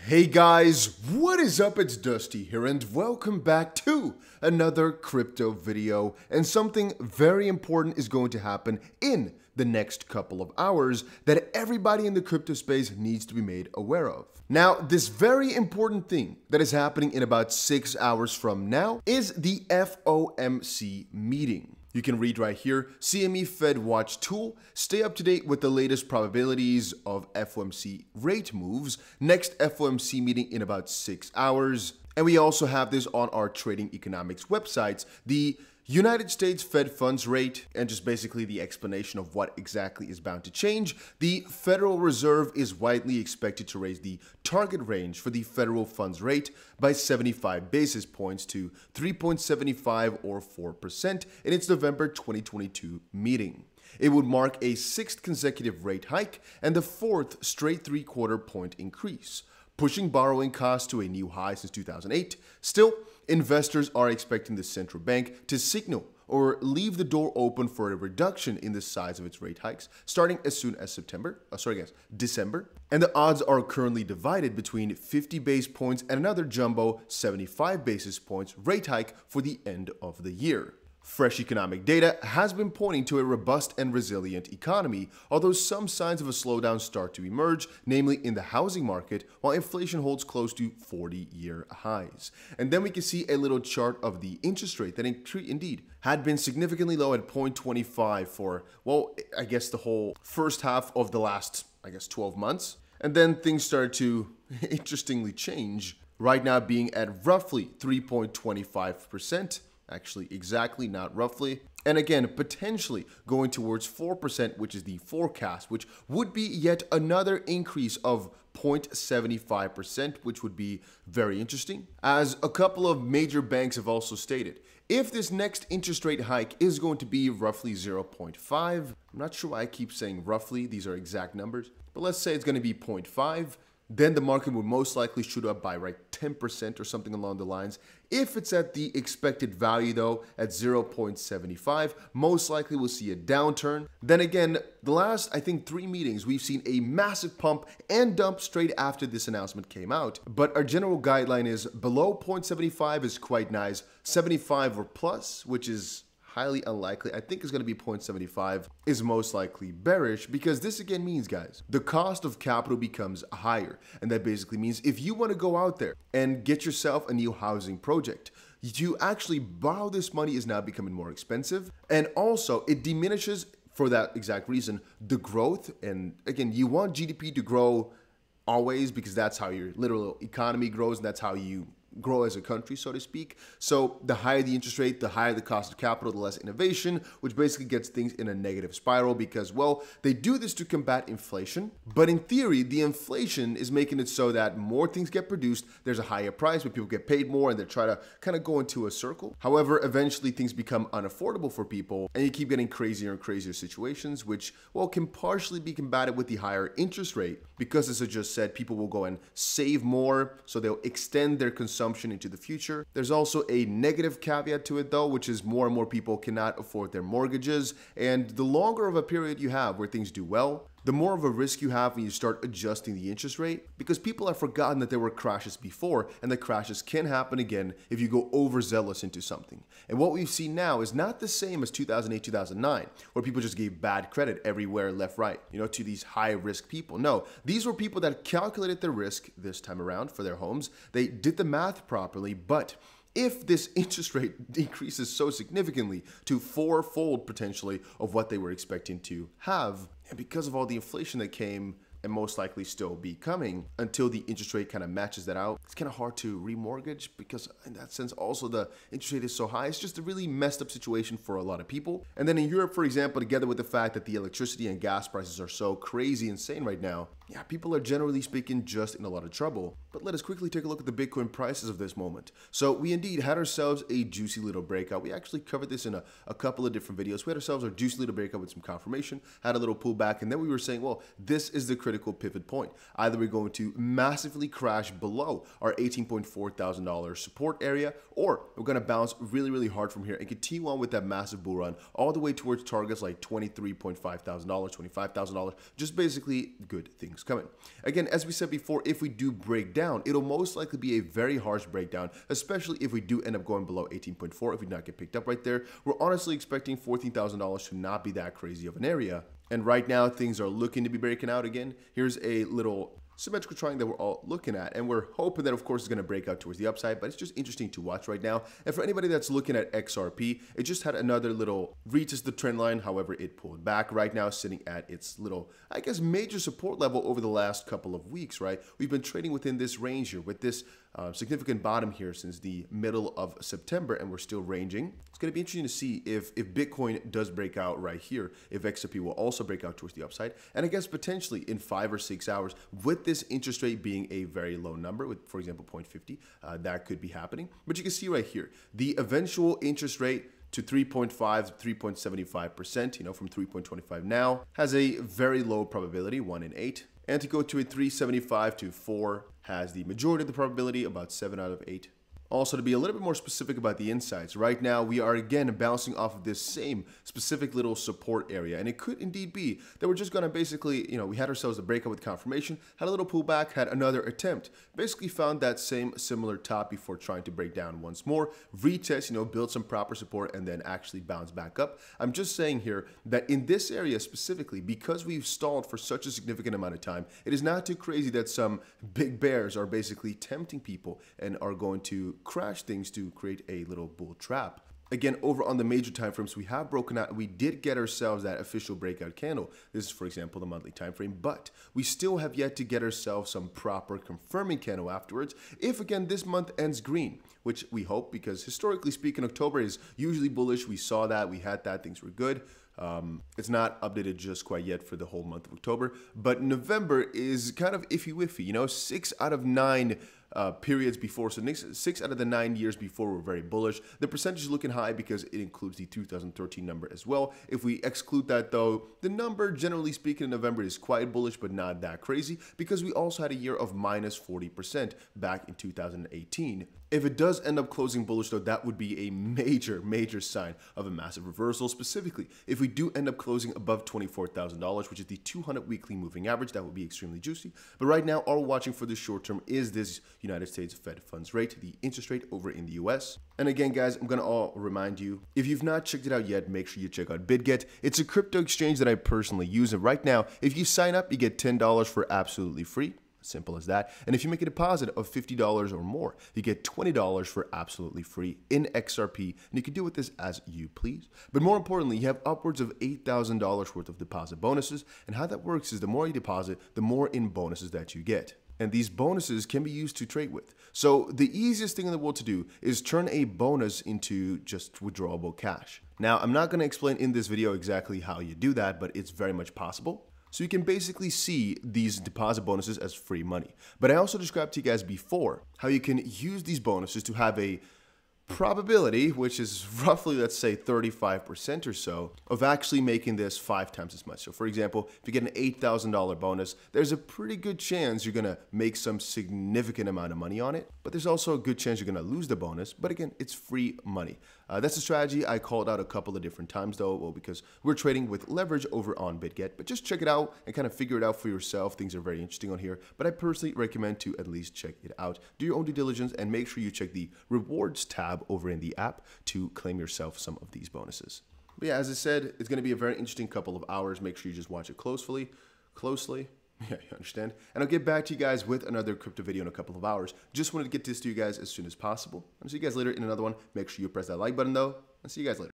Hey guys, what is up? It's Dusty here and welcome back to another crypto video, and something very important is going to happen in the next couple of hours that everybody in the crypto space needs to be made aware of. Now, this very important thing that is happening in about 6 hours from now is the FOMC meeting. You can read right here, CME Fed Watch tool, stay up to date with the latest probabilities of FOMC rate moves, next FOMC meeting in about 6 hours. And we also have this on our trading economics websites, the United States Fed funds rate, and just basically the explanation of what exactly is bound to change. The Federal Reserve is widely expected to raise the target range for the federal funds rate by 75 basis points to 3.75 or 4% in its November 2022 meeting. It would mark a sixth consecutive rate hike and the fourth straight three-quarter point increase, pushing borrowing costs to a new high since 2008. Still, investors are expecting the central bank to signal or leave the door open for a reduction in the size of its rate hikes starting as soon as December. And the odds are currently divided between 50 basis points and another jumbo 75 basis points rate hike for the end of the year. Fresh economic data has been pointing to a robust and resilient economy, although some signs of a slowdown start to emerge, namely in the housing market, while inflation holds close to 40-year highs. And then we can see a little chart of the interest rate that indeed had been significantly low at 0.25 for, well, I guess the whole first half of the last, 12 months. And then things started to interestingly change, right now being at roughly 3.25%. Actually, exactly, not roughly. And again, potentially going towards 4%, which is the forecast, which would be yet another increase of 0.75%, which would be very interesting. As a couple of major banks have also stated, if this next interest rate hike is going to be roughly 0.5, I'm not sure why I keep saying roughly, these are exact numbers, but let's say it's going to be 0.5, then the market would most likely shoot up by 10% or something along the lines. If it's at the expected value though, at 0.75, most likely we'll see a downturn. Then again, the last, 3 meetings, we've seen a massive pump and dump straight after this announcement came out. But our general guideline is below 0.75 is quite nice, 75 or plus, which is highly unlikely. I think it's going to be 0.75 is most likely bearish, because this again means, guys, the cost of capital becomes higher. And that basically means if you want to go out there and get yourself a new housing project, to actually borrow this money is now becoming more expensive. And also it diminishes, for that exact reason, the growth. And again, you want GDP to grow always, because that's how your literal economy grows, and that's how you grow as a country, so to speak. So the higher the interest rate, the higher the cost of capital, the less innovation, which basically gets things in a negative spiral, because, well, they do this to combat inflation. But in theory, the inflation is making it so that more things get produced, there's a higher price, but people get paid more, and they try to kind of go into a circle. However, eventually things become unaffordable for people, and you keep getting crazier and crazier situations, which, well, can partially be combated with the higher interest rate, because as I just said, people will go and save more, so they'll extend their consumption into the future. There's also a negative caveat to it though, which is more and more people cannot afford their mortgages. And the longer of a period you have where things do well, the more of a risk you have when you start adjusting the interest rate, because people have forgotten that there were crashes before, and the crashes can happen again if you go overzealous into something. And what we've seen now is not the same as 2008, 2009, where people just gave bad credit everywhere, left, right, to these high risk people. No, these were people that calculated their risk this time around for their homes. They did the math properly, but if this interest rate decreases so significantly to fourfold potentially of what they were expecting to have, and because of all the inflation that came and most likely still be coming until the interest rate kind of matches that out, it's kind of hard to remortgage, because in that sense also the interest rate is so high. It's just a really messed up situation for a lot of people. And then in Europe, for example, together with the fact that the electricity and gas prices are so crazy insane right now, yeah, people are generally speaking just in a lot of trouble. But let us quickly take a look at the Bitcoin prices of this moment. So we indeed had ourselves a juicy little breakout. We actually covered this in a couple of different videos. We had ourselves a juicy little breakout with some confirmation, had a little pullback, and then we were saying, well, this is the critical pivot point. Either we're going to massively crash below our $18.4 thousand support area, or we're going to bounce really, really hard from here and continue on with that massive bull run all the way towards targets like $23.5 thousand, $25,000, just basically good things things coming. Again, as we said before, if we do break down, it'll most likely be a very harsh breakdown, especially if we do end up going below 18.4, if we do not get picked up right there. We're honestly expecting $14,000 to not be that crazy of an area. And right now, things are looking to be breaking out again. Here's a little symmetrical triangle that we're all looking at, and we're hoping that, of course, it's going to break out towards the upside, but it's just interesting to watch right now. And for anybody that's looking at XRP, it just had another little retest the trend line. However, it pulled back right now, sitting at its little, I guess, major support level over the last couple of weeks, right? We've been trading within this range here with this significant bottom here since the middle of September, and we're still ranging. It's going to be interesting to see if Bitcoin does break out right here, if XRP will also break out towards the upside, and I guess potentially in 5 or 6 hours, with this interest rate being a very low number, with, for example, 0.50, that could be happening. But you can see right here, the eventual interest rate to 3.5 to 3.75%, from 3.25 now, has a very low probability, 1 in 8. And to go to a 3.75 to 4 has the majority of the probability, about 7 out of 8. Also, to be a little bit more specific about the insights, right now we are again bouncing off of this same specific little support area, and it could indeed be that we're just going to basically, we had ourselves a breakout with confirmation, had a little pullback, had another attempt, basically found that same similar top before trying to break down once more, retest, build some proper support, and then actually bounce back up. I'm just saying here that in this area specifically, because we've stalled for such a significant amount of time, it is not too crazy that some big bears are basically tempting people and are going to crash things to create a little bull trap. Again, over on the major time frames, we have broken out. We did get ourselves that official breakout candle. This is, for example, the monthly time frame, but we still have yet to get ourselves some proper confirming candle afterwards. If again this month ends green, which we hope, because historically speaking, October is usually bullish. We saw that, we had that, things were good. It's not updated just quite yet for the whole month of October, but November is kind of iffy. 6 out of 9 periods before, so 6 out of the 9 years before were very bullish. The percentage is looking high because it includes the 2013 number as well. If we exclude that though, the number generally speaking in November is quite bullish, but not that crazy, because we also had a year of minus 40% back in 2018. If it does end up closing bullish though, that would be a major sign of a massive reversal. Specifically, if we do end up closing above $24,000, which is the 200 weekly moving average, that would be extremely juicy. But right now, all we're watching for the short term is this United States Fed funds rate, the interest rate over in the US. And again, guys, I'm going to remind you, if you've not checked it out yet, make sure you check out BitGet. It's a crypto exchange that I personally use. And right now, if you sign up, you get $10 for absolutely free. Simple as that. And if you make a deposit of $50 or more, you get $20 for absolutely free in XRP. And you can do with this as you please. But more importantly, you have upwards of $8,000 worth of deposit bonuses. And how that works is the more you deposit, the more in bonuses that you get. And these bonuses can be used to trade with. So the easiest thing in the world to do is turn a bonus into just withdrawable cash. Now, I'm not going to explain in this video exactly how you do that, but it's very much possible. So you can basically see these deposit bonuses as free money. But I also described to you guys before how you can use these bonuses to have a probability, which is roughly, let's say 35% or so, of actually making this 5 times as much. So for example, if you get an $8,000 bonus, there's a pretty good chance you're gonna make some significant amount of money on it, but there's also a good chance you're gonna lose the bonus. But again, it's free money. That's a strategy I called out a couple of different times though, well, because we're trading with leverage over on BitGet, but just check it out and kind of figure it out for yourself. Things are very interesting on here, but I personally recommend to at least check it out. Do your own due diligence and make sure you check the rewards tab over in the app to claim yourself some of these bonuses. But yeah, as I said, it's going to be a very interesting couple of hours. Make sure you just watch it closely. Yeah, you understand? And I'll get back to you guys with another crypto video in a couple of hours. Just wanted to get this to you guys as soon as possible. I'll see you guys later in another one. Make sure you press that like button though. I'll see you guys later.